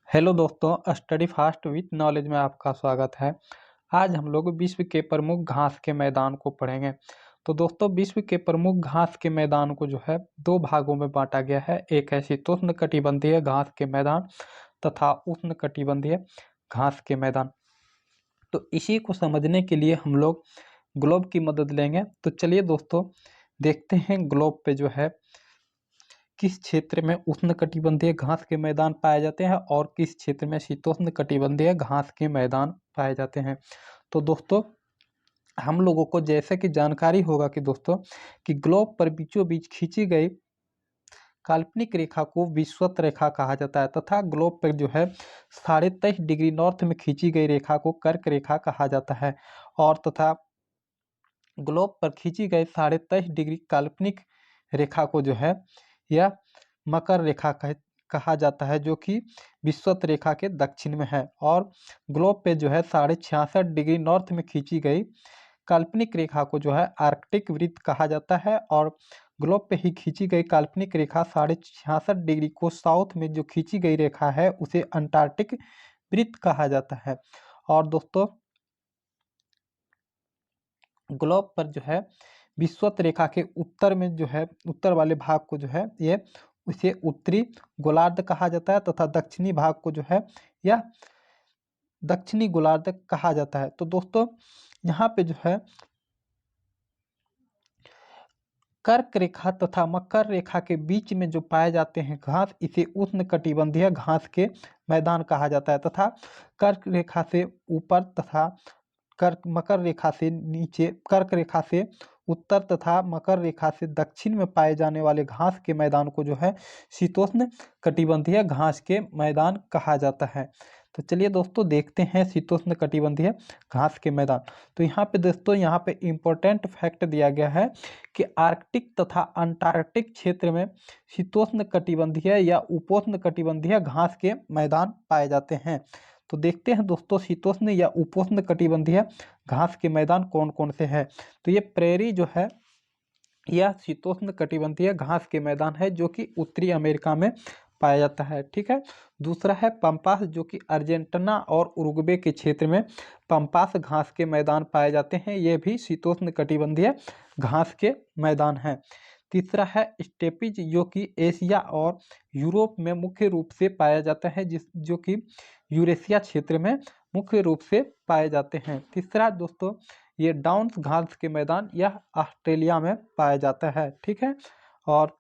Hello दोस्तों, study fast with knowledge में आपका स्वागत है। आज हम लोग विश्व के प्रमुख घास के मैदान को पढ़ेंगे। तो दोस्तों, विश्व के प्रमुख घास के मैदान को जो है दो भागों में बांटा गया है। एक है शीतोष्णकटिबंधीय घास के मैदान तथा उष्णकटिबंधीय घास के मैदान। तो इसी को समझने के लिए हम लोग ग्लोब की मदद लेंगे। तो चलिए दोस्तों, देखते हैं ग्लोब पे जो है किस क्षेत्र में उष्णकटिबंधीय घास के मैदान पाए जाते हैं और किस क्षेत्र में शीतोष्णकटिबंधीय घास के मैदान पाए जाते हैं। तो दोस्तों, हम लोगों को जैसे कि जानकारी होगा कि दोस्तों कि ग्लोब पर बीचों बीच खींची गई काल्पनिक रेखा को विषुवत रेखा कहा जाता है तथा ग्लोब पर जो है 23.5 डिग्री नॉर्थ में खींची गई रेखा को कर्क रेखा कहा जाता है। और तथा ग्लोब पर खींची गई 23.5 डिग्री काल्पनिक रेखा को जो है यह मकर रेखा कहा जाता है, जो कि विषुवत रेखा के दक्षिण में है। और ग्लोब पे जो है 66.5 डिग्री नॉर्थ में खींची गई काल्पनिक रेखा को जो है आर्कटिक वृत्त कहा जाता है। और ग्लोब पे ही खींची गई काल्पनिक रेखा 66.5 डिग्री को साउथ में जो खींची गई रेखा है उसे अंटार्कटिक वृत्त कहा जाता है। और दोस्तों, ग्लोब पर जो है विषुवत रेखा के उत्तर में जो है उत्तर वाले भाग को जो है ये इसे उत्तरी गोलार्ध कहा जाता है तथा दक्षिणी भाग को जो है यह दक्षिणी गोलार्ध कहा जाता है। तो दोस्तों, यहाँ पे जो है कर्क रेखा तथा मकर रेखा के बीच में जो पाए जाते हैं घास, इसे उष्णकटिबंधीय घास के मैदान कहा जाता है। तथा कर्क रेखा से ऊपर तथा मकर रेखा से नीचे, कर्क रेखा से उत्तर तथा मकर रेखा से दक्षिण में पाए जाने वाले घास के मैदान को जो है शीतोष्ण कटिबंधीय घास के मैदान कहा जाता है। तो चलिए दोस्तों, देखते हैं शीतोष्ण कटिबंधीय घास के मैदान। तो यहाँ पे दोस्तों, यहाँ पे इम्पोर्टेंट फैक्ट दिया गया है कि आर्कटिक तथा अंटार्कटिक क्षेत्र में शीतोष्ण कटिबंधीय या उपोष्ण कटिबंधीय घास के मैदान पाए जाते हैं। तो देखते हैं दोस्तों, शीतोष्ण या उपोष्ण कटिबंधीय घास के मैदान कौन कौन से हैं। तो ये प्रेरी जो है यह शीतोष्ण कटिबंधीय घास के मैदान है, जो कि उत्तरी अमेरिका में पाया जाता है। ठीक है। दूसरा है पंपास, जो कि अर्जेंटीना और उरुग्वे के क्षेत्र में पंपास घास के मैदान पाए जाते हैं। ये भी शीतोष्ण कटिबंधीय घास के मैदान हैं। तीसरा है स्टेपीज, जो कि एशिया और यूरोप में मुख्य रूप से पाया जाता है, जो कि यूरेशिया क्षेत्र में मुख्य रूप से पाए जाते हैं। तीसरा दोस्तों, ये डाउन्स घास के मैदान यह ऑस्ट्रेलिया में पाया जाता है। ठीक है। और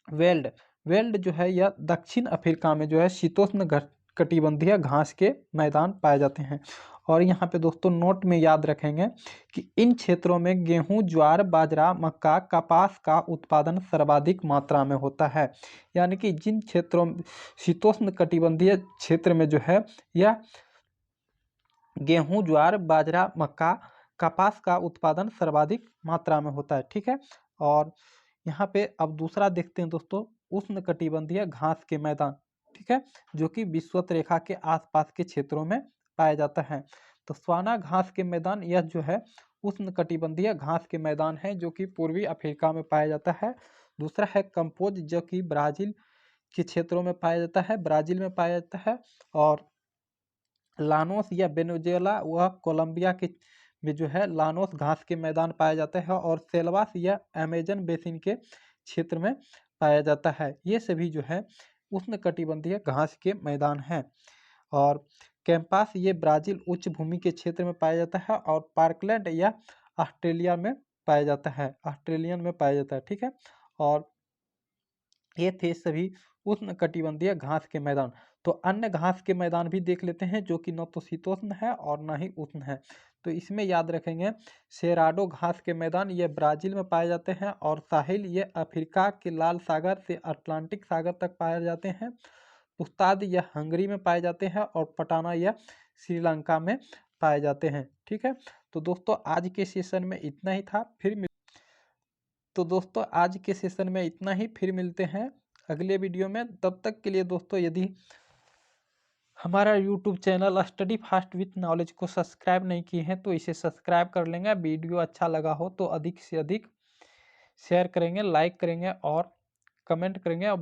वेल्ड वेल्ड जो है यह दक्षिण अफ्रीका में जो है शीतोष्ण कटिबंधीय घास के मैदान पाए जाते हैं। और यहाँ पे दोस्तों नोट में याद रखेंगे कि इन क्षेत्रों में गेहूं, ज्वार, बाजरा, मक्का, कपास का उत्पादन सर्वाधिक मात्रा में होता है। यानी कि जिन क्षेत्रों शीतोष्ण कटिबंधीय क्षेत्र में जो है यह गेहूं, ज्वार, बाजरा, मक्का, कपास का उत्पादन सर्वाधिक मात्रा में होता है। ठीक है। और यहाँ पे अब दूसरा देखते हैं दोस्तों, उष्णकटिबंधीय घास के मैदान। ठीक है। जो कि विषुवत रेखा के आसपास के क्षेत्रों में पाया जाता है। तो स्वाना घास के मैदान यह जो है उष्णकटिबंधीय घास के मैदान है, जो कि पूर्वी अफ्रीका में पाया जाता है। दूसरा है कंपोज, जो कि ब्राजील के क्षेत्रों में पाया जाता है, ब्राजील में पाया जाता है। और लानोस या वेनेजुएला व कोलंबिया के में जो है लानोस घास के मैदान पाया जाता है। और सेल्वास या अमेजन बेसिन के क्षेत्र में पाया जाता है। ये सभी जो है उष्णकटिबंधीय घास के मैदान हैं। और कैंपास ये ब्राजील उच्च भूमि के क्षेत्र में पाया जाता है। और पार्कलैंड या ऑस्ट्रेलिया में पाया जाता है, ऑस्ट्रेलियन में पाया जाता है। ठीक है। और ये थे सभी उष्णकटिबंधीय घास के मैदान। तो अन्य घास के मैदान भी देख लेते हैं, जो कि न तो शीतोष्ण है और न ही उष्ण है। तो इसमें याद रखेंगे सेराडो घास के मैदान ये ब्राजील में पाए जाते हैं। और साहिल ये अफ्रीका के लाल सागर से अटलांटिक सागर तक पाए जाते हैं। पुस्ताद यह हंगरी में पाए जाते हैं। और पटाना यह श्रीलंका में पाए जाते हैं। ठीक है। तो दोस्तों, आज के सेशन में इतना ही था। तो दोस्तों, आज के सेशन में इतना ही, फिर मिलते हैं अगले वीडियो में। तब तक के लिए दोस्तों, यदि हमारा YouTube channel study fast with knowledge को सब्सक्राइब नहीं किए हैं तो इसे सब्सक्राइब कर लेंगे। वीडियो अच्छा लगा हो तो अधिक से अधिक शेयर करेंगे, लाइक करेंगे और कमेंट करेंगे। और